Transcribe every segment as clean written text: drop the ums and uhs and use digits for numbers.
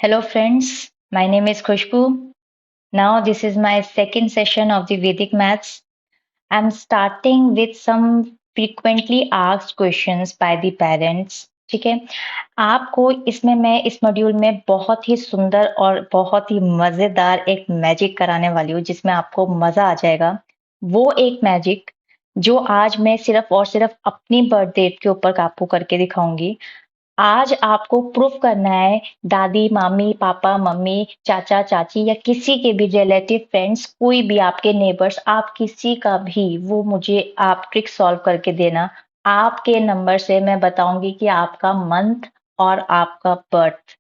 Hello, friends. My name is Khushbu. Now, this is my second session of the Vedic Maths. I'm starting with some frequently asked questions by the parents. ठीक है, आपको इसमें मैं इस module में बहुत ही सुंदर और बहुत ही मजेदार एक मैजिक कराने वाली हूँ जिसमें आपको मजा आ जाएगा। वो एक मैजिक जो आज मैं सिर्फ और सिर्फ अपनी बर्थ डेट के ऊपर आपको करके दिखाऊंगी। आज आपको प्रूफ करना है दादी, मामी, पापा, मम्मी, चाचा, चाची या किसी के भी रिलेटिव फ्रेंड्स, कोई भी आपके नेबर्स, आप किसी का भी वो मुझे आप ट्रिक सॉल्व करके देना। आपके नंबर से मैं बताऊंगी कि आपका मंथ और आपका बर्थ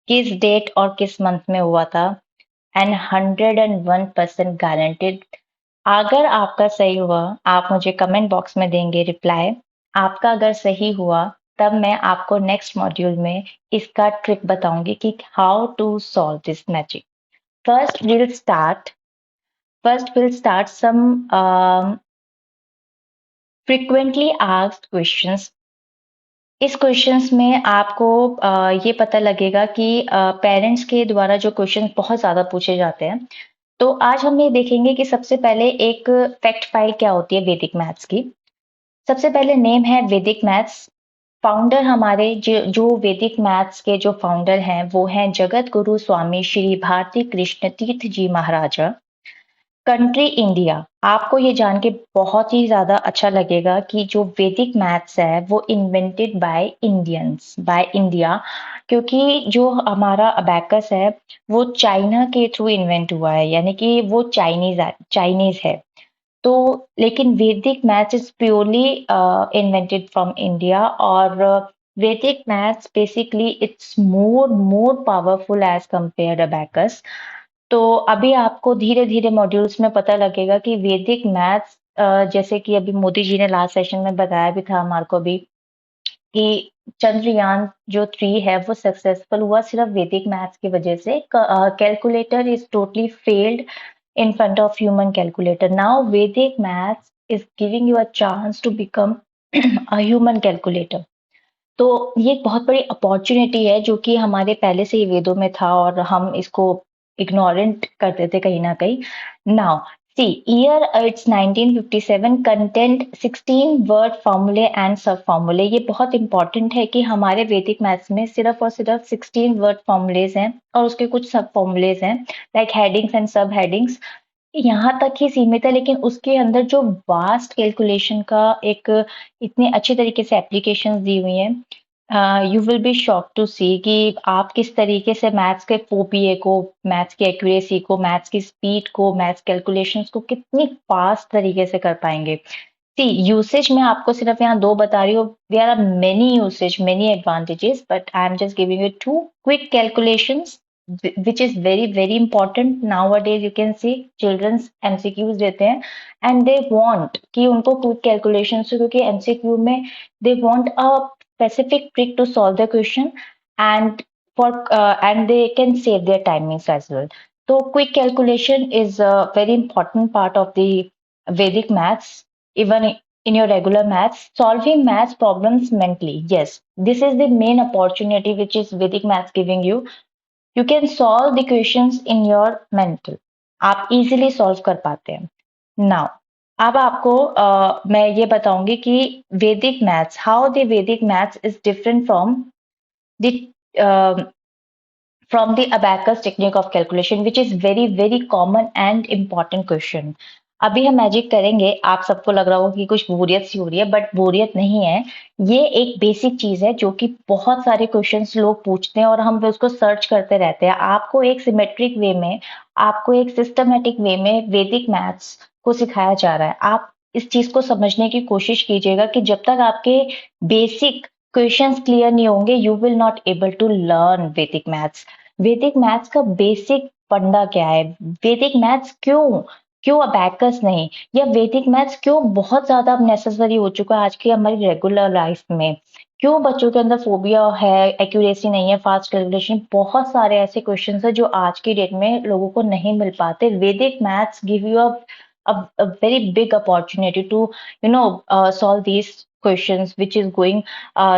किस डेट और किस मंथ में हुआ था एंड 101% गारंटेड। अगर आपका सही हुआ, आप मुझे कमेंट बॉक्स में देंगे रिप्लाई। आपका अगर सही हुआ, तब मैं आपको नेक्स्ट मॉड्यूल में इसका ट्रिक बताऊंगी कि how to solve this magic. First will start first will start some frequently asked questions. इस क्वेश्चंस में आपको ये पता लगेगा कि पेरेंट्स के द्वारा जो क्वेश्चंस बहुत ज्यादा पूछे जाते हैं। तो आज हम ये देखेंगे कि सबसे पहले एक फैक्ट फाइल क्या होती है वैदिक मैथ्स की। सबसे पहले नेम है वैदिक मैथ्स। फाउंडर हमारे जो वैदिक मैथ्स के जो फाउंडर हैं वो हैं जगत गुरु स्वामी श्री भारती कृष्ण तीर्थ जी महाराजा। Country India. आपको ये जान के बहुत ही ज्यादा अच्छा लगेगा कि जो वैदिक मैथ्स है वो invented by Indians, by India. क्योंकि जो हमारा अबैकस है वो चाइना के थ्रू इन्वेंट हुआ है, यानी कि वो चाइनीज है। तो लेकिन Vedic maths is purely invented from India. और Vedic maths basically it's more more powerful as compared abacus. तो अभी आपको धीरे धीरे मॉड्यूल्स में पता लगेगा कि वैदिक मैथ्स, जैसे कि अभी मोदी जी ने लास्ट सेशन में बताया भी था हमारे को भी कि चंद्रयान जो 3 है वो सक्सेसफुल हुआ सिर्फ वैदिक मैथ्स की वजह से। Calculator is totally failed in front of human calculator. Now Vedic maths is giving you a chance to become a human calculator. तो ये एक बहुत बड़ी अपॉर्चुनिटी है जो कि हमारे पहले से ही वेदों में था और हम इसको इग्नोरेंट करते थे कहीं ना कहीं। Now see year it's 1957, content 16 word फॉर्मूले एंड सब फॉर्मूले। ये बहुत इंपॉर्टेंट है कि हमारे वैदिक मैथ्स में सिर्फ और सिर्फ 16 वर्ड फॉर्मूलेज हैं और उसके कुछ सब फॉर्मूलेज हैं लाइक हेडिंग्स एंड सब हेडिंग्स। यहाँ तक ही सीमित है, लेकिन उसके अंदर जो वास्ट कैलकुलेशन का एक इतने अच्छे तरीके से एप्लीकेशंस दी हुई हैं। You will be shock to see कि आप किस तरीके से मैथ्स के फोपीए को, मैथ्स की एक्यूरेसी को, मैथ्स की स्पीड को, मैथ्स कैलकुलेशंस को कितनी फास्ट तरीके से कर पाएंगे। सी यूसेज में आपको सिर्फ यहाँ दो बता रही हूँ। There are many usage, many advantages, but I am just giving you two quick calculations which is very very important nowadays. You can see children's MCQs देते हैं and they want कि उनको quick calculations हो, क्योंकि MCQ में they want a specific trick to solve the question and and they can save their timings as well. So quick calculation is a very important part of the Vedic maths, even in your regular maths. Solving maths problems mentally, yes, this is the main opportunity which is Vedic maths giving you. You can solve the questions in your mental. आप easily solve कर पाते हैं। Now अब आपको मैं ये बताऊंगी कि वैदिक मैथ्स, हाउ द वैदिक maths is different the from the abacus technique of calculation, which is very very common and important question. अभी हम मैजिक करेंगे। आप सबको लग रहा होगा कि कुछ बोरियत सी हो रही है, बट बोरियत नहीं है। ये एक बेसिक चीज है जो कि बहुत सारे क्वेश्चंस लोग पूछते हैं और हम उसको सर्च करते रहते हैं। आपको एक सिमेट्रिक वे में, आपको एक सिस्टमेटिक वे में वैदिक मैथ्स को सिखाया जा रहा है। आप इस चीज को समझने की कोशिश कीजिएगा कि जब तक आपके बेसिक क्वेश्चंस क्लियर नहीं होंगे, you will not able to learn Vedic maths. Vedic maths का बेसिक फंडा क्या है, वैदिक मैथ्स क्यों क्यों अबैकस नहीं, या वैदिक मैथ्स क्यों बहुत ज्यादा अब नेसेसरी हो चुका है आज की हमारी रेगुलर लाइफ में। क्यों बच्चों के अंदर फोबिया है, एक्यूरेसी नहीं है, फास्ट कैलकुलेशन, बहुत सारे ऐसे क्वेश्चंस है जो आज की डेट में लोगों को नहीं मिल पाते। वैदिक maths give you a very big opportunity to solve these questions which is going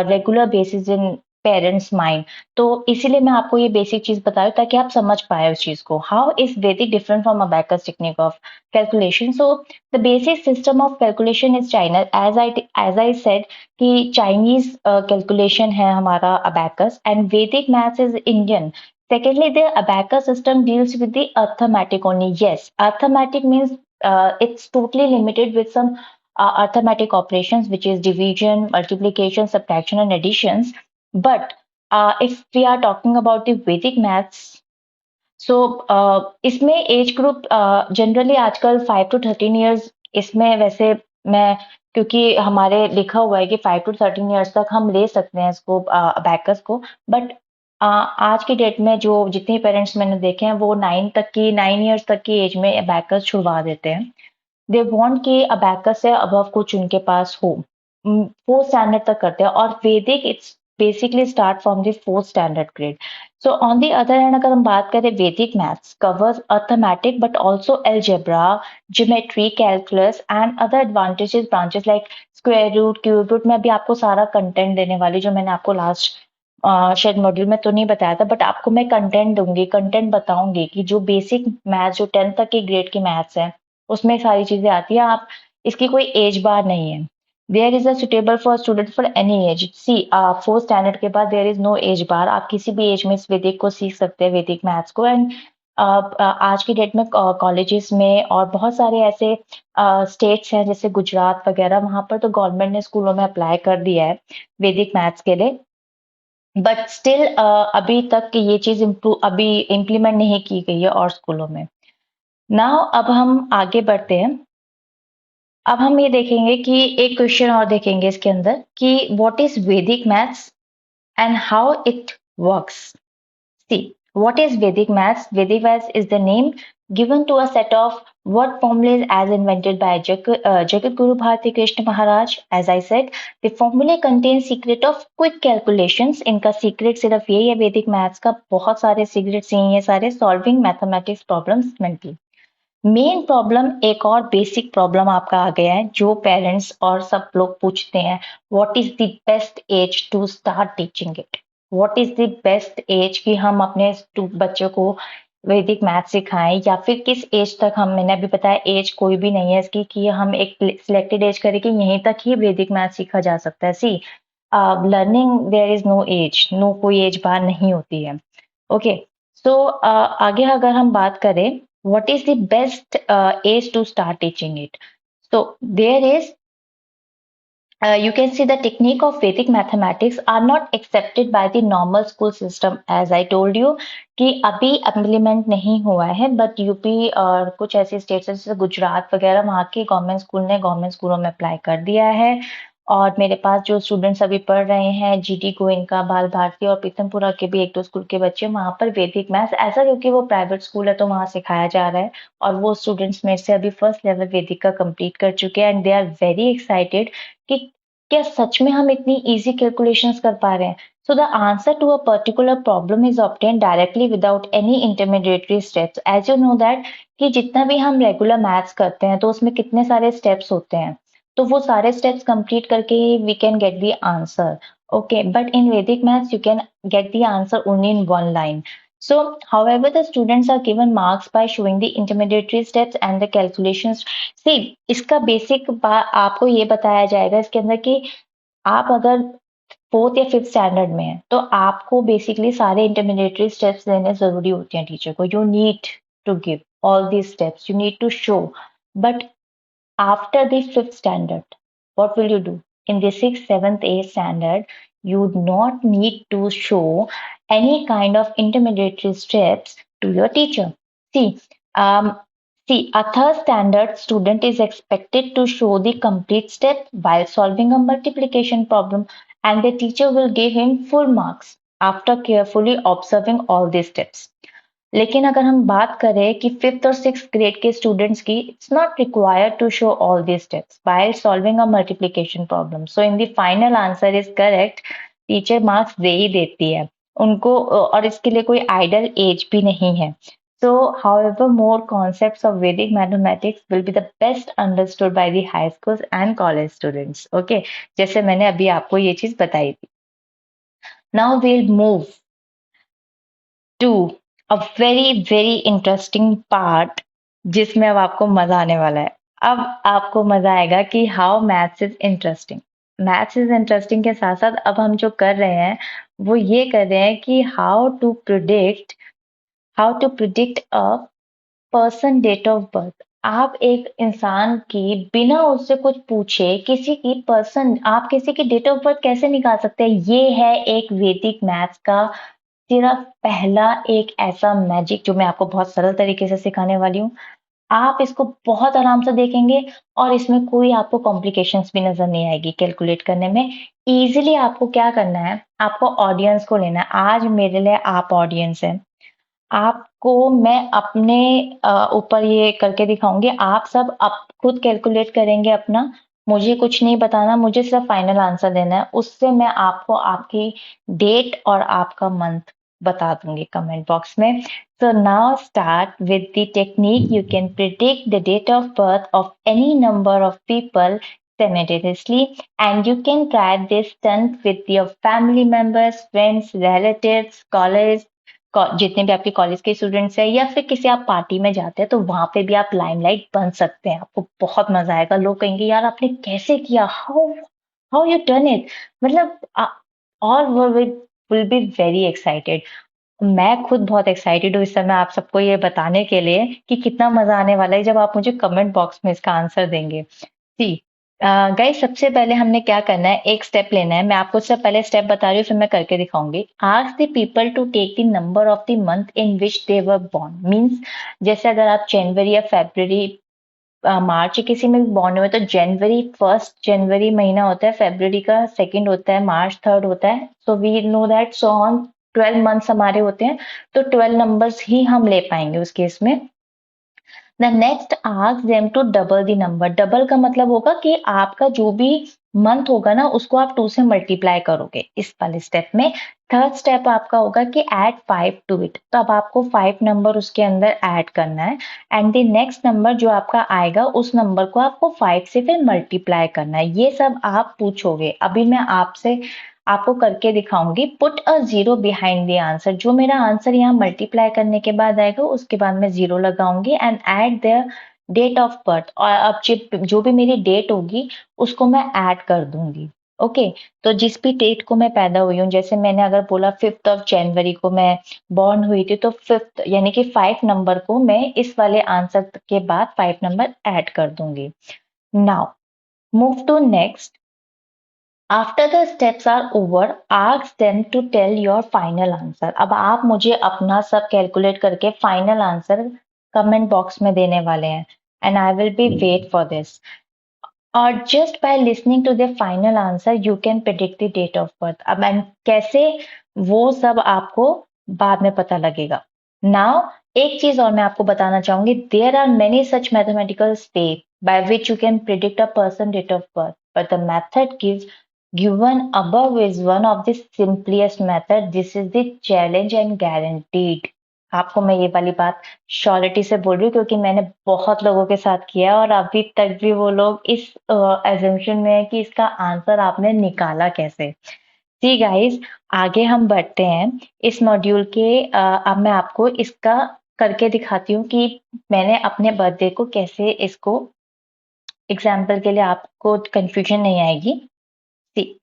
regular basis in parents mind. तो इसीलिए मैं आपको ये बेसिक चीज बता रही हूँ ताकि आप समझ पाए उस चीज को। How is Vedic different from abacus technique of calculation? So the basic system of calculation is China, as I said कि चाइनीज कैलकुलेशन है हमारा abacus, and Vedic maths is Indian. Secondly, the abacus system deals with the arithmetic only. Yes, arithmetic means it's totally limited with some arithmetic operations, which is division, multiplication, subtraction, and additions. But if we are talking about the Vedic maths, so इसमें age group generally आजकल 5 to 13 years, इसमें वैसे मैं, क्योंकि हमारे लिखा हुआ है कि 5 to 13 years तक हम ले सकते हैं इसको अबैकस को, बट आज की डेट में जो जितने पेरेंट्स मैंने देखे हैं वो 9 years तक की एज में अबैकस छुड़वा देते हैं. दे वांट कि अबैकस से अबव कुछ उनके पास हो. फोर्थ स्टैंडर्ड तक करते हैं, और Vedic it's basically start from the fourth standard grade. So on the other hand, अगर हम बात करें, Vedic maths covers arithmetic but also algebra, geometry, calculus and other advantages branches like square root, cube root. मैं अभी आपको सारा कंटेंट देने वाली, जो मैंने आपको लास्ट शायद मॉड्यूल में तो नहीं बताया था, बट आपको मैं कंटेंट दूंगी, कंटेंट बताऊंगी कि जो बेसिक मैथ्स, जो 10th तक की ग्रेड की मैथ्स है, उसमें सारी चीजें आती है. आप इसकी कोई एज बार नहीं है. There is a suitable for student for any age. See fourth standard के बाद there is no age bar. आप किसी भी एज में इस वैदिक को सीख सकते हैं, वैदिक मैथ्स को. एंड आज की डेट में कॉलेजेस में और बहुत सारे ऐसे स्टेट्स हैं जैसे गुजरात वगैरह, वहां पर तो गवर्नमेंट ने स्कूलों में अप्लाई कर दिया है वैदिक मैथ्स के लिए. बट स्टिल अभी तक ये चीज अभी इम्प्लीमेंट नहीं की गई है और स्कूलों में. नाउ अब हम आगे बढ़ते हैं. अब हम ये देखेंगे कि एक क्वेश्चन और देखेंगे इसके अंदर कि what is Vedic maths and how it works. See, what is Vedic maths? Vedic maths is the name given to a set of word formulas as invented by Jagat Guru Bharati Krishna Maharaj. As I said, the formula contains secret of quick calculations. इनका secret सिर्फ यही है Vedic maths का. बहुत सारे secrets यही है सारे. Solving mathematics problems mentally. Main problem, एक और बेसिक प्रॉब्लम आपका आ गया है जो पेरेंट्स और सब लोग पूछते हैं. What is the best age to start teaching it? What is the best age कि हम अपने बच्चों को वैदिक मैथ सिखाएं, या फिर किस एज तक हम, मैंने अभी बताया एज कोई भी नहीं है इसकी कि हम एक सिलेक्टेड एज करें कि यहीं तक ही वैदिक मैथ सीखा जा सकता है. See, learning there is no age, no कोई एज बार नहीं होती है. ओके, सो आगे अगर हम बात करें, what is the best age to start teaching it? So there is, you can see the technique of Vedic mathematics are not accepted by the normal school system, as I told you कि अभी implement नहीं हुआ है. But UP और कुछ ऐसे states जैसे गुजरात वगैरह, वहाँ के गवर्नमेंट स्कूल ने गवर्नमेंट स्कूलों में अप्लाई कर दिया है. और मेरे पास जो स्टूडेंट्स अभी पढ़ रहे हैं, जीडी गोइंका, बाल भारती और पीतमपुरा के भी 1-2 स्कूल के बच्चे, वहाँ पर वैदिक मैथ्स ऐसा, क्योंकि वो प्राइवेट स्कूल है तो वहाँ सिखाया जा रहा है. और वो स्टूडेंट्स मेरे से अभी फर्स्ट लेवल वैदिक का कंप्लीट कर चुके हैं, and they are very excited कि क्या सच में हम इतनी इजी कैलकुलेशंस कर पा रहे हैं. So the answer to a particular problem is obtained directly without any intermediary steps. As you know that कि जितना भी हम रेगुलर मैथ्स करते हैं तो उसमें कितने सारे स्टेप्स होते हैं, तो वो सारे स्टेप्स कंप्लीट करके ही we can get the answer. Okay, but in Vedic maths you can get the answer only in one line. So, however, the students are given marks by showing the intermediary steps and the calculations. See, इसका basic आपको ये बताया जाएगा इसके अंदर कि आप अगर फोर्थ या फिफ्थ स्टैंडर्ड में है तो आपको बेसिकली सारे इंटरमीडिएटरी स्टेप्स देने जरूरी होते हैं टीचर को. You need to give all these steps, you need to show. But after the fifth standard, what will you do? In the sixth, seventh, eighth standard, you do not need to show any kind of intermediary steps to your teacher. See, um, see, a third standard student is expected to show the complete step while solving a multiplication problem, and the teacher will give him full marks after carefully observing all these steps. लेकिन अगर हम बात करें कि fifth और six grade के students की, it's not required to show all the steps while solving a multiplication problem. So in the final answer is correct. Teacher marks दे ही देती है उनको, और इसके लिए कोई आइडल एज भी नहीं है. So, however, more concepts of Vedic mathematics will be the best understood by the high schools and college students. Okay, जैसे मैंने अभी आपको ये चीज बताई थी. Now we'll move to a very interesting part जिसमें अब आपको मजा आने वाला है। अब आपको मजा आएगा कि how maths is interesting. Maths is interesting के साथ साथ अब हम जो कर रहे हैं वो ये कर रहे हैं कि how to predict a person date of birth. आप एक इंसान की बिना उससे कुछ पूछे किसी की पर्सन आप किसी की डेट ऑफ बर्थ कैसे निकाल सकते हैं? ये है एक वैदिक मैथ्स का सिर्फ पहला एक ऐसा मैजिक जो मैं आपको बहुत सरल तरीके से सिखाने वाली हूँ। आप इसको बहुत आराम से देखेंगे और इसमें कोई आपको कॉम्प्लिकेशंस भी नजर नहीं आएगी कैलकुलेट करने में। इजीली आपको क्या करना है, आपको ऑडियंस को लेना है। आज मेरे लिए आप ऑडियंस है। आपको मैं अपने ऊपर ये करके दिखाऊंगी। आप सब आप खुद कैलकुलेट करेंगे अपना। मुझे कुछ नहीं बताना, मुझे सिर्फ फाइनल आंसर देना है। उससे मैं आपको आपकी डेट और आपका मंथ बता दूंगी कमेंट बॉक्स में। So now start with the technique. You can predict the date of birth of any number of people simultaneously, and you can try this stunt with your family members, friends, relatives, college, जितने भी आपके college के students हैं या फिर किसी आप party में जाते हैं तो वहां पे भी आप लाइमलाइट बन सकते हैं। आपको बहुत मजा आएगा। लोग कहेंगे यार आपने कैसे किया, how how you done it. मतलब all will be very excited. मैं खुद बहुत एक्साइटेड हूँ इस समय आप सबको ये बताने के लिए कि कितना मजा आने वाला है जब आप मुझे कमेंट बॉक्स में इसका आंसर देंगे। सी गाइस, सबसे पहले हमने क्या करना है, एक स्टेप लेना है। मैं आपको सबसे पहले स्टेप बता रही हूँ फिर मैं करके दिखाऊंगी। Ask the people to take the number of the month in which they were born. Means जैसे अगर आप जनवरी या फेब्रवरी मार्च किसी में भी बॉर्न हुए तो जनवरी 1 जनवरी महीना होता है, फेब्रवरी का सेकंड होता है, मार्च थर्ड होता है। So we know that so on 12 months हमारे होते हैं तो 12 नंबर्स ही हम ले पाएंगे उस केस में। The next ask them to double the number. Double का मतलब होगा कि आपका जो भी मंथ होगा ना उसको आप 2 से मल्टीप्लाई करोगे इस वाले स्टेप में। थर्ड स्टेप आपका होगा कि ऐड 5 टू इट। तो अब आपको 5 नंबर उसके अंदर ऐड करना है एंड द नेक्स्ट नंबर जो आपका आएगा उस नंबर को आपको 5 से फिर मल्टीप्लाई करना है। ये सब आप पूछोगे। अभी मैं आपसे आपको करके दिखाऊंगी। Put a zero behind the answer. जो मेरा आंसर यहाँ मल्टीप्लाई करने के बाद आएगा उसके बाद मैं जीरो लगाऊंगी and add the date of birth. और अब जो भी मेरी डेट होगी उसको मैं ऐड कर दूंगी। ओके तो जिस भी डेट को मैं पैदा हुई हूँ, जैसे मैंने अगर बोला 5 जनवरी को मैं बॉर्न हुई थी तो फिफ्थ यानी कि 5 नंबर को मैं इस वाले आंसर के बाद 5 नंबर ऐड कर दूंगी। Now move to next. After the steps are over, ask them to tell your final answer. अब आप मुझे अपना सब कैलकुलेट करके फाइनल आंसर कमेंट बॉक्स में देने वाले हैं and I will be wait for this. और just by listening to the final answer you can predict the date of birth. अब एंड कैसे वो सब आपको बाद में पता लगेगा। नाउ एक चीज और मैं आपको बताना चाहूंगी। There are many such mathematical step by which you can predict a person date of birth but the method given above is one of the simplest method. This is the challenge and guaranteed। आपको मैं ये वाली बात surety से बोल रही हूँ क्योंकि मैंने बहुत लोगों के साथ किया है और अभी तक भी वो लोग इस एजम्पशन में है कि इसका आंसर आपने निकाला कैसे। जी गाइस, आगे हम बढ़ते हैं इस मॉड्यूल के। अब मैं आपको इसका करके दिखाती हूँ कि मैंने अपने बर्थडे को कैसे इसको एग्जाम्पल के लिए आपको कंफ्यूजन नहीं आएगी। सी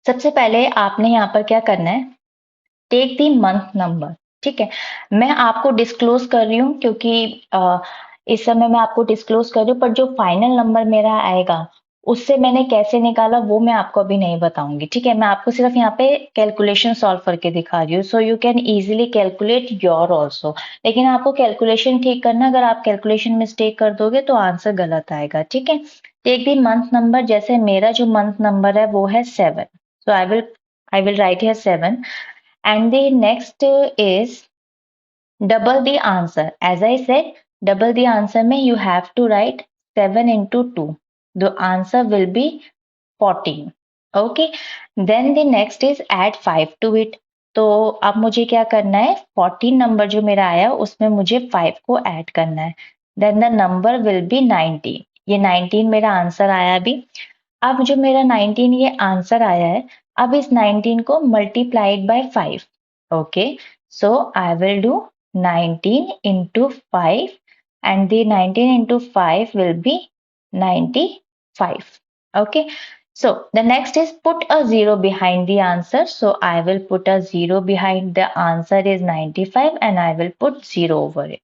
सबसे पहले आपने यहाँ पर क्या करना है, टेक दी मंथ नंबर। ठीक है, मैं आपको डिस्क्लोज कर रही हूँ क्योंकि इस समय मैं आपको डिस्क्लोज कर रही हूँ, पर जो फाइनल नंबर मेरा आएगा उससे मैंने कैसे निकाला वो मैं आपको अभी नहीं बताऊंगी। ठीक है, मैं आपको सिर्फ यहाँ पे कैलकुलेशन सॉल्व करके दिखा रही हूँ so you can easily calculate your also. लेकिन आपको कैलकुलेशन ठीक करना, अगर आप कैलकुलेशन मिस्टेक कर दोगे तो आंसर गलत आएगा। ठीक है, टेक दी मंथ नंबर। जैसे मेरा जो मंथ नंबर है वो है 7, so I will write here 7 and the next is double the answer. As I said, double the answer में you have to write 7 into 2. The answer will be 14. Okay, then the next is add 5 to it. तो अब मुझे क्या करना है, 14 number जो मेरा आया उसमें मुझे 5 को ऐड करना है। Then the number will be 19। ये 19 मेरा आंसर आया अभी। अब जो मेरा 19 ये आंसर आया है अब इस 19 को multiplied by 5. Okay, so I will do 19 into 5 and the 19 into 5 will be 95. Okay, so the next is put a zero behind the answer. So I will put a zero behind the answer is 95 and I will put zero over it.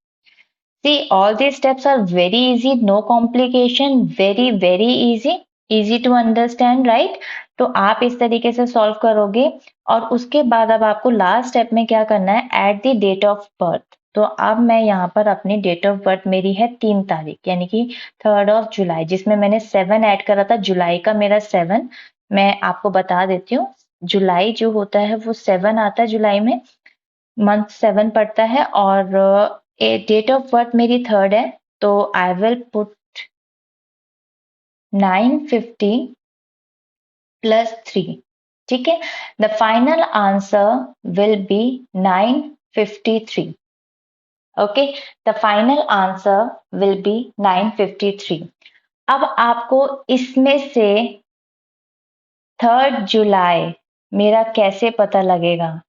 See, all these steps are very easy, no complication, very easy, easy to understand, right? तो आप इस तरीके से solve करोगे और उसके बाद अब आपको लास्ट स्टेप में क्या करना है, at the date of birth. तो अब मैं यहाँ पर अपनी डेट ऑफ बर्थ मेरी है 3 तारीख यानी कि 3rd of July, जिसमें मैंने 7 ऐड करा था. जुलाई का मेरा 7, मैं आपको बता देती हूँ. जुलाई जो होता है वो 7 आता है, जुलाई में मंथ 7 पड़ता है और डेट ऑफ बर्थ मेरी 3rd है, तो आई विल पुट 950 प्लस 3. ठीक है, the final answer will be 953. Okay, the final answer will be 953. अब आपको इसमें से 3rd July मेरा कैसे पता लगेगा,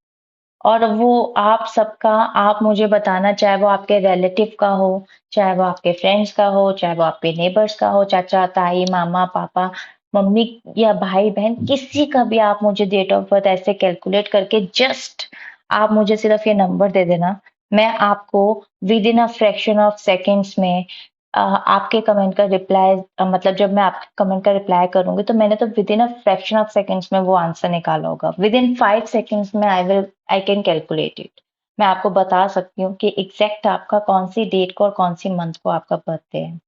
और वो आप सबका आप मुझे बताना, चाहे वो आपके रिलेटिव का हो, चाहे वो आपके फ्रेंड्स का हो, चाहे वो आपके नेबर्स का हो, चाचा ताई मामा पापा मम्मी या भाई बहन, किसी का भी आप मुझे डेट ऑफ बर्थ ऐसे कैलकुलेट करके जस्ट आप मुझे सिर्फ ये नंबर दे देना. मैं आपको with in a fraction of seconds में आपके कमेंट का रिप्लाई, मतलब जब मैं आपके कमेंट का रिप्लाई करूंगी तो मैंने तो with in a fraction of seconds में वो आंसर निकाला होगा. विद इन 5 seconds में आई कैन कैलकुलेट इट. मैं आपको बता सकती हूँ कि एग्जैक्ट आपका कौन सी डेट को और कौन सी मंथ को आपका बर्थडे है.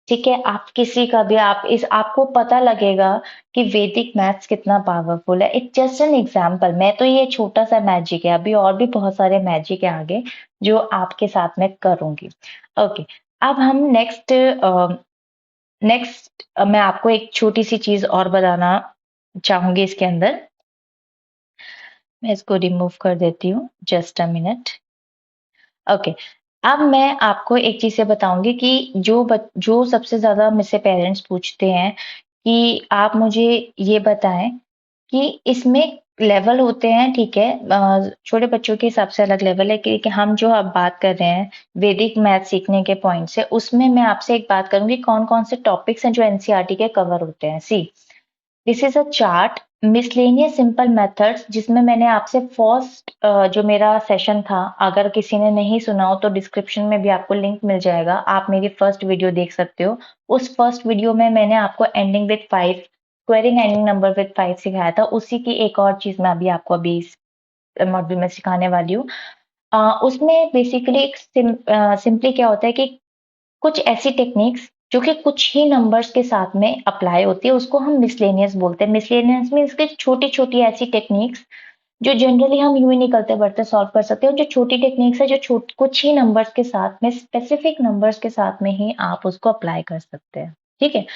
ठीक है, आप किसी का भी आप इस आपको पता लगेगा कि वैदिक मैथ्स कितना पावरफुल है. It's just an example. मैं तो ये छोटा सा मैजिक है, अभी और भी बहुत सारे मैजिक है आगे जो आपके साथ में करूंगी. ओके, अब हम नेक्स्ट मैं आपको एक छोटी सी चीज और बताना चाहूंगी इसके अंदर. मैं इसको रिमूव कर देती हूँ, जस्ट अ मिनट. ओके, अब मैं आपको एक चीज से बताऊंगी कि जो सबसे ज्यादा मुझसे पेरेंट्स पूछते हैं कि आप मुझे ये बताएं कि इसमें लेवल होते हैं. ठीक है, छोटे बच्चों के हिसाब से अलग लेवल है कि हम जो अब बात कर रहे हैं वैदिक मैथ सीखने के पॉइंट से, उसमें मैं आपसे एक बात करूंगी कौन कौन से टॉपिक्स हैं जो एनसीईआरटी के कवर होते हैं. See, this is a chart miscellaneous simple methods, जिसमें मैंने आपसे फर्स्ट जो मेरा सेशन था, अगर किसी ने नहीं सुना हो तो डिस्क्रिप्शन में भी आपको लिंक मिल जाएगा, आप मेरी फर्स्ट वीडियो देख सकते हो. उस फर्स्ट वीडियो में मैंने आपको ending with 5, squaring ending number with 5 सिखाया था. उसी की एक और चीज मैं अभी आपको अभी इस मॉड्यूल में सिखाने वाली हूँ. उसमें बेसिकली एक सिंपली क्या होता है कि कुछ ऐसी टेक्निक्स जो कि कुछ ही नंबर्स के साथ में अप्लाई होती है, उसको हम मिसलेनियस बोलते हैं. मिसलेनियस मीन्स कि छोटी छोटी ऐसी टेक्निक्स जो जनरली हम यूं ही निकलते बढ़ते सॉल्व कर सकते हैं. जो छोटी टेक्निक्स है जो कुछ ही नंबर्स के साथ में, स्पेसिफिक नंबर्स के साथ में ही आप उसको अप्लाई कर सकते हैं. ठीक है,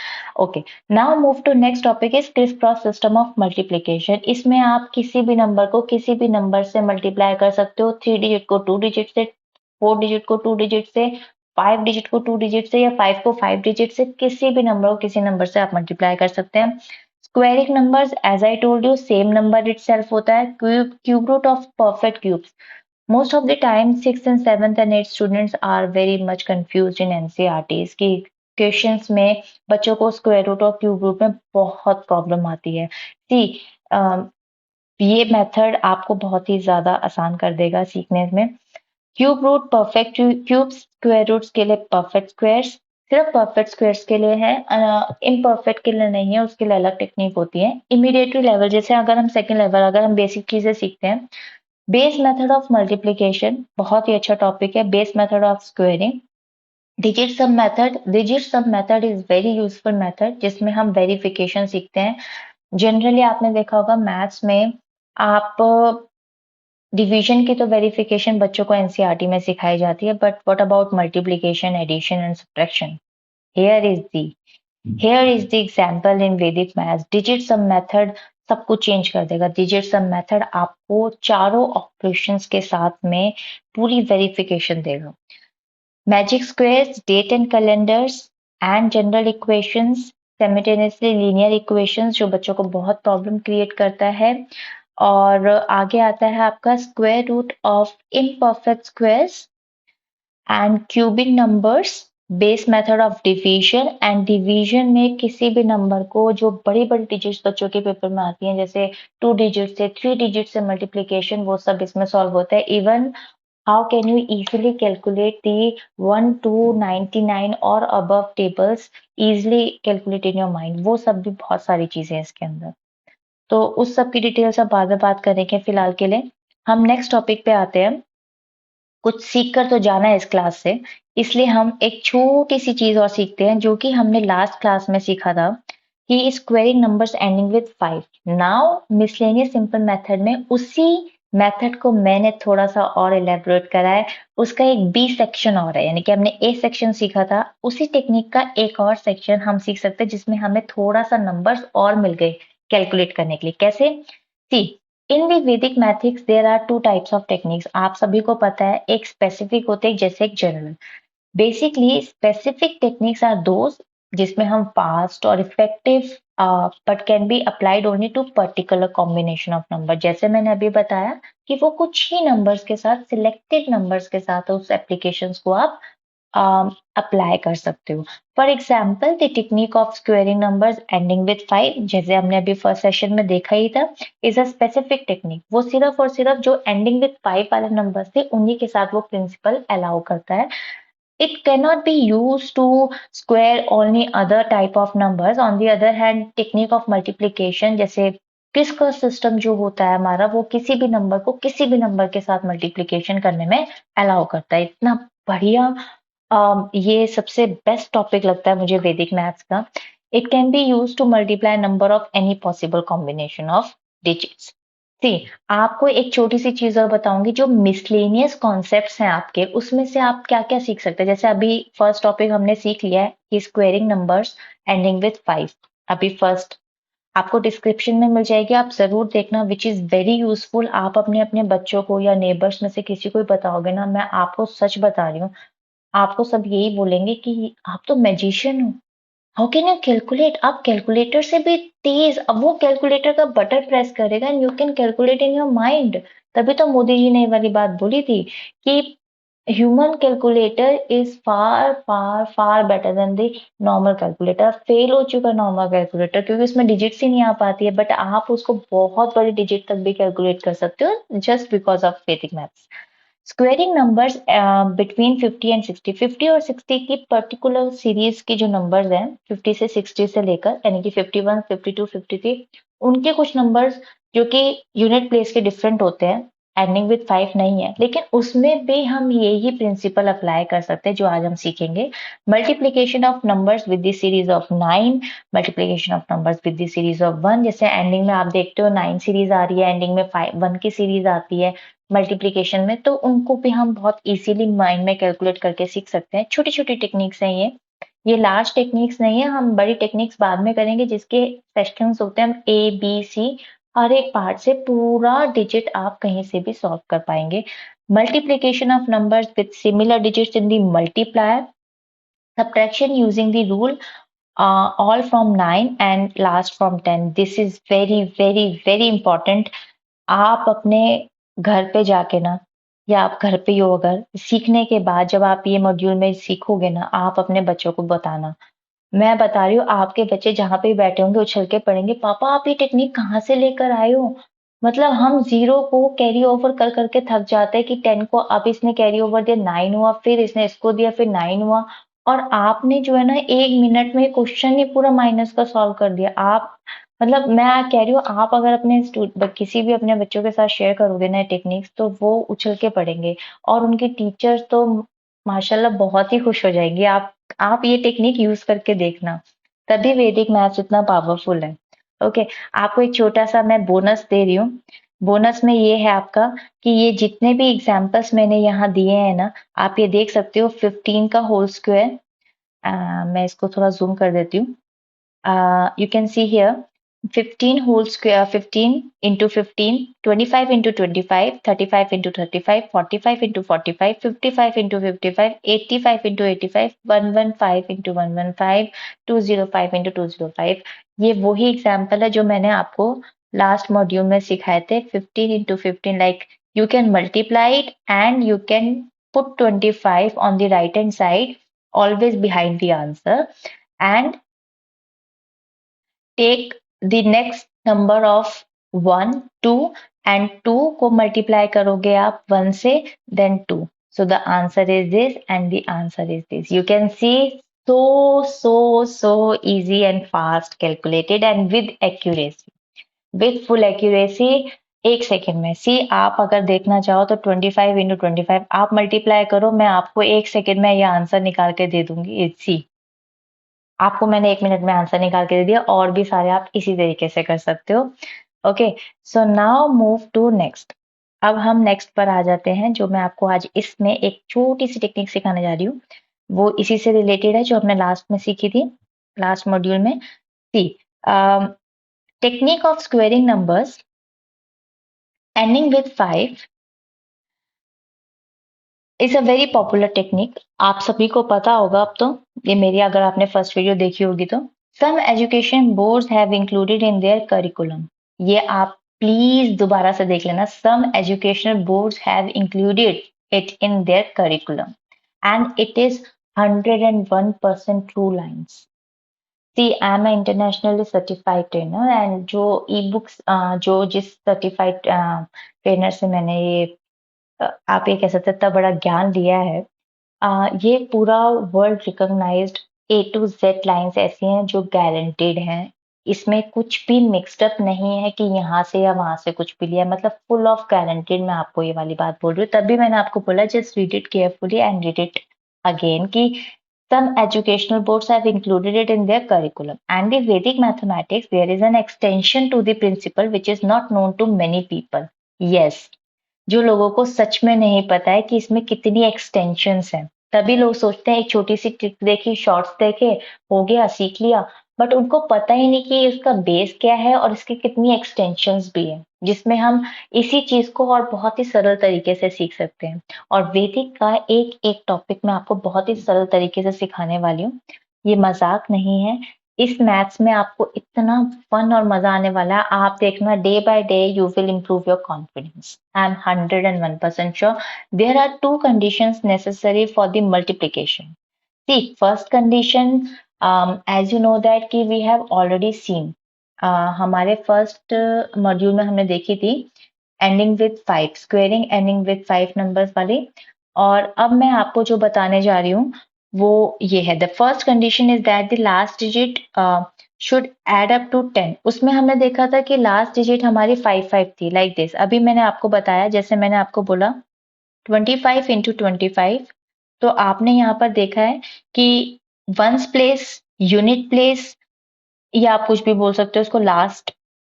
okay. Now move to next topic is criss cross system of multiplication. इसमें आप किसी भी नंबर को किसी भी नंबर से मल्टीप्लाई कर सकते हो. 3 डिजिट को 2 डिजिट से, 4 डिजिट को 2 डिजिट से, 5 डिजिट को 2 डिजिट से, या 5 को 5 डिजिट से, किसी भी नंबर को किसी नंबर से आप मल्टीप्लाई कर सकते हैं. Squaring numbers, as I told you, same number itself होता है. Cube root of perfect cubes. Most of the time 6th and 7th and 8th students are very much confused in NCERTs की questions में. बच्चों को square root और cube root में बहुत problem आती है. सी, ये मेथड आपको बहुत ही ज्यादा आसान कर देगा सीखने में. Cube root perfect cubes, square roots के लिए परफेक्ट स्क्वायर्स, सिर्फ परफेक्ट स्क्वायर्स के लिए है, इम्परफेक्ट के लिए नहीं है, उसके लिए अलग टेक्निक होती है. इमीडिएटली लेवल, जैसे अगर हम सेकंड लेवल, अगर हम बेसिक चीजें सीखते हैं, बेस मेथड ऑफ मल्टीप्लीकेशन बहुत ही अच्छा टॉपिक है. Base method of squaring, digit sum method is very useful method, जिसमें हम वेरिफिकेशन सीखते हैं. जनरली आपने देखा होगा मैथ्स में आप डिवीजन की तो वेरिफिकेशन बच्चों को एनसीईआरटी में सिखाई जाती है, but what about multiplication, addition and subtraction? Here is the here is the example in Vedic maths. Digit sum method सब कुछ चेंज कर देगा. डिजिट सम मेथड आपको चारों ऑपरेशंस के साथ में पूरी वेरिफिकेशन देगा. Magic squares, date and calendars and general equations, simultaneously linear equations जो बच्चों को बहुत प्रॉब्लम क्रिएट करता है। और आगे आता है आपका square root of imperfect squares and cubic numbers, base method of division. And division में किसी भी नंबर को जो बड़ी बड़ी डिजिट्स बच्चों के पेपर में आती हैं, जैसे 2 डिजिट से 3 डिजिट से मल्टीप्लिकेशन, वो सब इसमें सॉल्व होता है। Even how can you easily calculate the 1 to 99 और above tables easily calculate in your mind, वो सब भी बहुत सारी चीजें हैं इसके अंदर। तो उस सब की डिटेल्स हम बाद में बात करेंगे। फिलहाल के लिए हम नेक्स्ट टॉपिक पे आते हैं। कुछ सीख कर तो जाना है इस क्लास से, इसलिए हम एक छोटी सी चीज और सीखते हैं जो कि हमने लास्ट क्लास में सीखा था कि squaring numbers ending with 5। Now miscellaneous simple method में उसी मेथड को मैंने थोड़ा सा और इलेबोरेट करा है। उसका एक बी सेक्शन और है, यानी कि हमने ए सेक्शन सीखा था, उसी टेक्निक का एक और सेक्शन हम सीख सकते हैं जिसमें हमें थोड़ा सा नंबर्स और मिल गए कैलकुलेट करने के लिए। कैसे? सी, in the Vedic maths there are two types of techniques. आप सभी को पता है, एक स्पेसिफिक होते हैं जैसे एक general. Basically specific techniques are those जिसमें हम फास्ट और effective but can be applied only to particular combination of number. जैसे मैंने अभी बताया कि वो कुछ ही नंबर्स के साथ, सिलेक्टेड नंबर्स के साथ उस एप्लीकेशंस को आप अप्लाई कर सकते हो। For example the technique of squaring numbers ending with 5, जैसे हमने अभी फर्स्ट सेशन में देखा ही था, इज अ स्पेसिफिक टेक्निक। वो सिर्फ और सिर्फ जो एंडिंग विद 5 वाले नंबर्स थे उन्हीं के साथ वो प्रिंसिपल अलाउ करता है। It cannot be used to square only other type of numbers. On the other hand, technique of multiplication जैसे क्रिस्कर सिस्टम जो होता है हमारा, वो किसी भी नंबर को किसी भी नंबर के साथ मल्टीप्लिकेशन करने में अलाउ करता है। इतना बढ़िया ये सबसे बेस्ट टॉपिक लगता है मुझे वैदिक मैथ्स का। It can be use to multiply number of any possible combination of digits. See, आपको एक छोटी सी चीज और बताऊंगी, जो मिसलेनियस कॉन्सेप्ट्स हैं आपके, उसमें से आप क्या क्या सीख सकते हैं। जैसे अभी फर्स्ट टॉपिक हमने सीख लिया है कि स्क्वेयरिंग नंबर्स एंडिंग विद 5। अभी फर्स्ट आपको डिस्क्रिप्शन में मिल जाएगी, आप जरूर देखना, विच इज वेरी यूजफुल। आप अपने अपने बच्चों को या नेबर्स में से किसी को भी बताओगे ना, मैं आपको सच बता रही हूँ, आपको सब यही बोलेंगे कि आप तो मैजिशियन हो, हाउ कैन यू कैलकुलेट। आप कैलकुलेटर से भी तेज, अब वो कैलकुलेटर का बटन प्रेस करेगा and you can calculate in your mind. तभी तो मोदी जी ने ये वाली बात बोली थी कि human calculator is far far far better than the normal calculator. Fail हो चुका नॉर्मल कैलकुलेटर, क्योंकि उसमें डिजिट्स ही नहीं आ पाती है, बट आप उसको बहुत बड़ी डिजिट तक भी कैलकुलेट कर सकते हो जस्ट बिकॉज ऑफ वैदिक maths. Squaring numbers between 50 and 60, 50 और 60 की पर्टिकुलर सीरीज की जो नंबर्स हैं 50 से 60 से लेकर, यानी कि 51, 52, 53, उनके कुछ नंबर्स जो कि यूनिट प्लेस के डिफरेंट होते हैं, एंडिंग विद 5 नहीं है, लेकिन उसमें भी हम यही प्रिंसिपल अप्लाई कर सकते हैं जो आज हम सीखेंगे। Multiplication of numbers with the series of 9, multiplication of numbers with the series of 1। जैसे एंडिंग में आप देखते हो 9 सीरीज आ रही है, एंडिंग में 1 की सीरीज आती है मल्टीप्लिकेशन में, तो उनको भी हम बहुत इजीली माइंड में कैलकुलेट करके सीख सकते हैं। छोटी छोटी टेक्निक्स हैं ये लार्ज टेक्निक्स नहीं है, हम बड़ी टेक्निक्स बाद में करेंगे जिसके सेक्शंस होते हैं, हम ए बी सी हर एक पार्ट से पूरा डिजिट आप कहीं से भी सॉल्व कर पाएंगे। Multiplication of numbers with similar digits in the multiplier, subtraction using the rule all from 9 and last from 10. This is very very very important. आप अपने घर पे जाके ना, या आप घर पे ही हो अगर, सीखने के बाद जब आप ये मॉड्यूल में सीखोगे ना, आप अपने बच्चों को बताना। मैं बता रही हूँ, आपके बच्चे जहाँ पे भी बैठे होंगे उछल के पड़ेंगे, पापा आप ये टेक्निक कहाँ से लेकर आए हो। मतलब हम 0 को कैरी ओवर कर करके थक जाते हैं कि 10 को अब इसने कैरी ओवर दिया, 9 हुआ, फिर इसने इसको दिया, फिर 9 हुआ, और आपने जो है ना 1 मिनट में क्वेश्चन ही पूरा माइनस का सॉल्व कर दिया। आप मतलब मैं कह रही हूँ, आप अगर अपने किसी भी अपने बच्चों के साथ शेयर करोगे ना टेक्निक्स, तो वो उछल के पड़ेंगे, और उनकी टीचर्स तो माशाल्लाह बहुत ही खुश हो जाएंगी। आप ये टेक्निक यूज करके देखना, तभी वैदिक मैथ्स इतना पावरफुल है। ओके, आपको एक छोटा सा मैं बोनस दे रही हूँ। बोनस में ये है आपका कि ये जितने भी एग्जाम्पल्स मैंने यहाँ दिए हैं ना, आप ये देख सकते हो 15 का होल स्क्वायर। मैं इसको थोड़ा जूम कर देती हूँ। You can see here 15 whole square, 15 into 15, 25 into 25, 35 into 35, 45 into 45, 55 into 55, 85 into 85, 115 into 115, 205 into 205. ये वही एग्जाम्पल है जो मैंने आपको लास्ट मॉड्यूल में सिखाए थे. 15 into 15, like you can multiply it and you can put 25 on the right hand side, always behind the answer, and take the next number of 1, 2 and 2 को multiply करोगे आप 1 से, then 2. So the answer is this and the answer is this. You can see, so easy and fast calculated and with accuracy. With full accuracy, एक second में. सी, आप अगर देखना चाहो तो 25 into 25 आप मल्टीप्लाई करो, मैं आपको एक सेकेंड में ये आंसर निकाल के दे दूंगी. सी, आपको मैंने 1 मिनट में आंसर निकाल के दे दिया, और भी सारे आप इसी तरीके से कर सकते हो. Okay, so now move to next. अब हम नेक्स्ट पर आ जाते हैं, जो मैं आपको आज इसमें एक छोटी सी टेक्निक सिखाने जा रही हूँ. वो इसी से रिलेटेड है जो हमने लास्ट में सीखी थी, लास्ट मॉड्यूल में. See, technique of squaring numbers ending with 5 is a very popular technique. आप सभी को पता होगा अब तो, ये मेरी अगर आपने फर्स्ट वीडियो देखी होगी तो. Some education boards have included in their curriculum. ये आप प्लीज दोबारा से देख लेना. Some educational boards have included it in their curriculum and it is 101% true lines. See, I am internationally certified trainer and जो ई बुक्स जो जिस certified trainer से मैंने ये आप ये कह सकते हैं इतना बड़ा ज्ञान लिया है, ये पूरा world recognized A to Z lines ऐसी हैं जो गारंटेड हैं. इसमें कुछ भी मिक्सड अप नहीं है कि यहाँ से या वहां से कुछ भी लिया, मतलब फुल ऑफ गारंटेड. मैं आपको ये वाली बात बोल रही हूँ, तभी मैंने आपको बोला just read it carefully and read it again कि some educational boards have included it in their curriculum. And the Vedic mathematics, there is an extension to the principle which is not known to many people. Yes, जो लोगों को सच में नहीं पता है कि इसमें कितनी एक्सटेंशंस हैं. तभी लोग सोचते हैं एक छोटी सी ट्रिक देखी, शॉर्ट्स देखे, हो गया, सीख लिया, बट उनको पता ही नहीं कि इसका बेस क्या है और इसकी कितनी एक्सटेंशंस भी है, जिसमें हम इसी चीज को और बहुत ही सरल तरीके से सीख सकते हैं. और वैदिक का एक एक टॉपिक मैं आपको बहुत ही सरल तरीके से सिखाने वाली हूँ. ये मजाक नहीं है. इस मैथ्स में आपको इतना फन और मजा आने वाला है, आप देखना. Day by day you will improve your confidence. I am 101% sure. There are two conditions necessary for the multiplication. See, first condition, as you know that कि we have already seen. हमारे first module में हमने देखी थी ending with 5, squaring ending with 5 numbers वाली. और अब मैं आपको जो बताने जा रही हूँ वो ये है. The first condition is that the last digit should add up to 10. उसमें हमने देखा था कि लास्ट डिजिट हमारी 5 थी, लाइक दिस. अभी मैंने आपको बताया, जैसे मैंने आपको बोला 25 इंटू 25, तो आपने यहाँ पर देखा है कि वंस प्लेस, यूनिट प्लेस, या आप कुछ भी बोल सकते हो उसको, लास्ट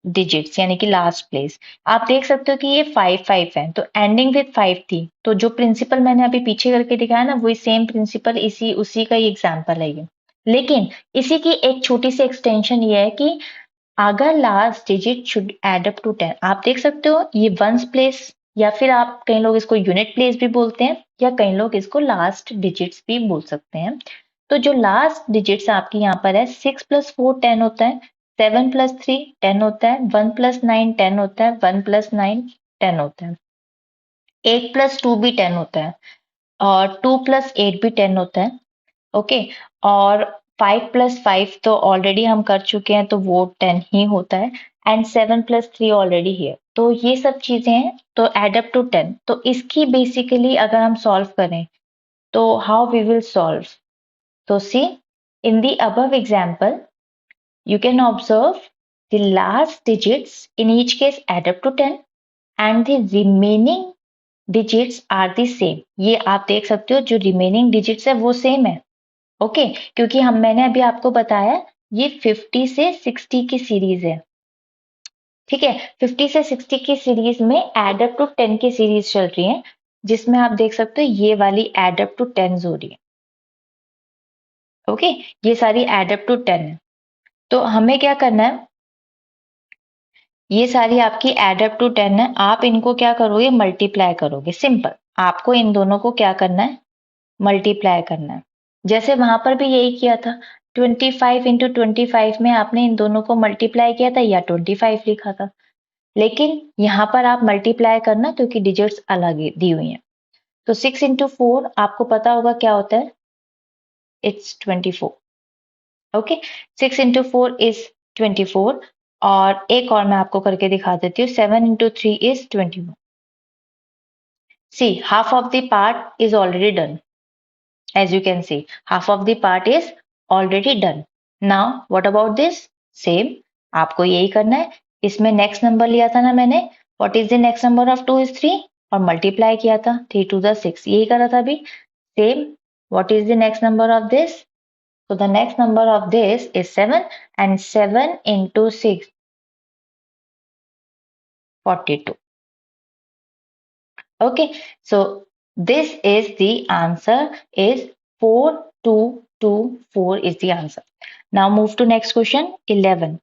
डिजिट्स यानी कि लास्ट प्लेस. आप देख सकते हो कि ये 5 है, तो एंडिंग विथ 5 थी. तो जो प्रिंसिपल मैंने अभी पीछे करके दिखाया ना, वही सेम प्रिंसिपल, इसी उसी का ही एग्जाम्पल है ये. लेकिन इसी की एक छोटी सी एक्सटेंशन ये है कि अगर last digit should add up to 10, आप देख सकते हो ये वंस प्लेस, या फिर आप कई लोग इसको यूनिट प्लेस भी बोलते हैं, या कई लोग इसको लास्ट डिजिट्स भी बोल सकते हैं. तो जो लास्ट डिजिट्स आपकी यहाँ पर है, 6+4 10 होता है, 7+3 10 होता है, 1+9 10 होता है, 1+9 10 होता है, 8+2 भी 10 होता है, और 2+8 भी 10 होता है. ओके, और 5+5 तो ऑलरेडी हम कर चुके हैं, तो वो 10 ही होता है, एंड 7+3 ऑलरेडी हियर. तो ये सब चीजें हैं, तो एड अप टू 10. तो इसकी बेसिकली अगर हम सॉल्व करें तो हाउ वी विल सॉल्व. तो सी, in the above example, you can observe the last digits in each case add up to 10 and the remaining digits are the same. ये आप देख सकते हो जो remaining digits है वो सेम है. ओके, क्योंकि मैंने अभी आपको बताया ये 50 से 60 की सीरीज है. ठीक है, 50 से 60 की सीरीज में एड अप टू 10 की सीरीज चल रही है, जिसमें आप देख सकते हो ये वाली एड अप टू 10 हो रही है. ओके, ये सारी एड अप टू 10 है. तो हमें क्या करना है, ये सारी आपकी एड अप टू 10 है। आप इनको क्या करोगे, मल्टीप्लाई करोगे। सिंपल, आपको इन दोनों को क्या करना है, मल्टीप्लाई करना है। जैसे वहां पर भी यही किया था, 25 इंटू 25 में आपने इन दोनों को मल्टीप्लाई किया था या 25 लिखा था। लेकिन यहाँ पर आप मल्टीप्लाई करना क्योंकि डिजिट्स अलग दी हुई हैं। तो 6 इंटू 4 आपको पता होगा क्या होता है, इट्स 24। Okay, 6 into 4 is 24। और एक और मैं आपको करके दिखा देती हूँ, 7 into 3 is 21। See, half of the part is already done. As you can see, half of the part is already done. Now what about this? Same, आपको यही करना है। इसमें नेक्स्ट नंबर लिया था ना मैंने, what is the next number of 2 is 3, और मल्टीप्लाई किया था 3 to the 6, यही करा था अभी। Same, what is the next number of this? So the next number of this is 7, and 7 into 6, 42. Okay, so this is the answer, is 4224 is the answer. Now move to next question, 11.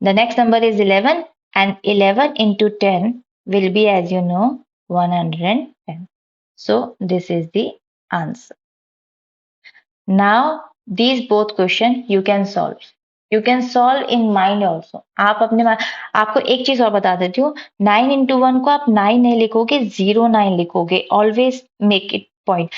The next number is 11, and 11 into 10 will be, as you know, 110. So this is the answer. Now these both question you can solve. You can solve in mind also. आप अपने आपको एक चीज और बता देती हूँ, 9 into 1 को आप 9 नहीं लिखोगे, 09 लिखोगे। Always make it point.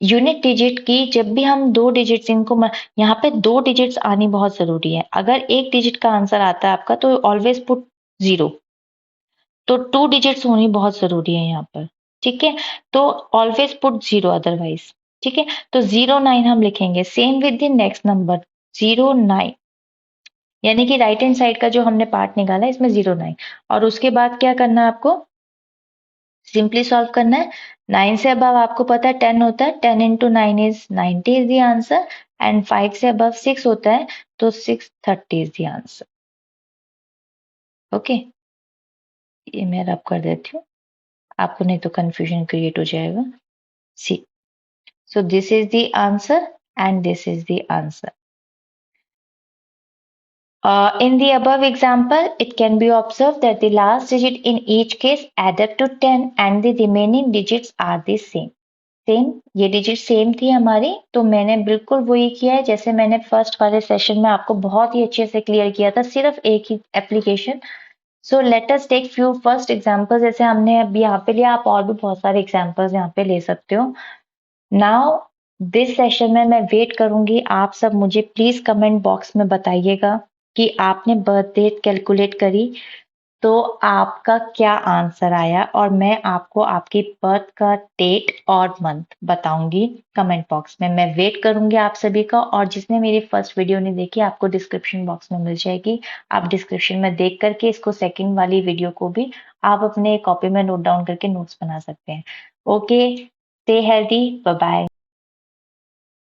Unit digit की जब भी हम दो डिजिट्स इनको यहाँ पे दो डिजिट्स आनी बहुत जरूरी है। अगर एक डिजिट का आंसर आता है आपका तो ऑलवेज पुट 0। तो 2 डिजिट्स होनी बहुत जरूरी है यहाँ पर, ठीक है। तो ऑलवेज पुट 0 अदरवाइज, ठीक है। तो 09 हम लिखेंगे। Same with the next number 09, यानी कि राइट हैंड साइड का जो हमने पार्ट निकाला है इसमें 09। और उसके बाद क्या करना है आपको, सिंपली सॉल्व करना है। 9 से अबव आपको पता है 10 होता है, 10 into 9 is 90 is the answer. And 5 से अबव 6 होता है तो 630 इज द आंसर। ओके, ये मैं रब कर देती हूँ, आपको नहीं तो कंफ्यूजन क्रिएट हो जाएगा। सी, so this is the answer and this is the answer. In the above example, it can be observed that the last digit in each case add up to 10 and the remaining digits are the same. Same, ये digit same थी हमारी, तो मैंने बिल्कुल वही किया है जैसे मैंने फर्स्ट वाले सेशन में आपको बहुत ही अच्छे से क्लियर किया था, सिर्फ एक ही application. So let us take few first example, जैसे हमने अभी यहाँ पे लिया, आप और भी बहुत सारे एग्जांपल्स यहाँ पे ले सकते हो। नाउ दिस सेशन में मैं वेट करूंगी, आप सब मुझे प्लीज कमेंट बॉक्स में बताइएगा कि आपने बर्थ डेट कैलकुलेट करी तो आपका क्या आंसर आया, और मैं आपको आपकी बर्थ का डेट और मंथ बताऊंगी कमेंट बॉक्स में। मैं वेट करूंगी आप सभी का, और जिसने मेरी फर्स्ट वीडियो नहीं देखी आपको डिस्क्रिप्शन बॉक्स में मिल जाएगी। आप डिस्क्रिप्शन में देख करके इसको सेकंड वाली वीडियो को भी आप अपने कॉपी में नोट डाउन करके नोट्स बना सकते हैं। Okay, stay healthy, bye bye.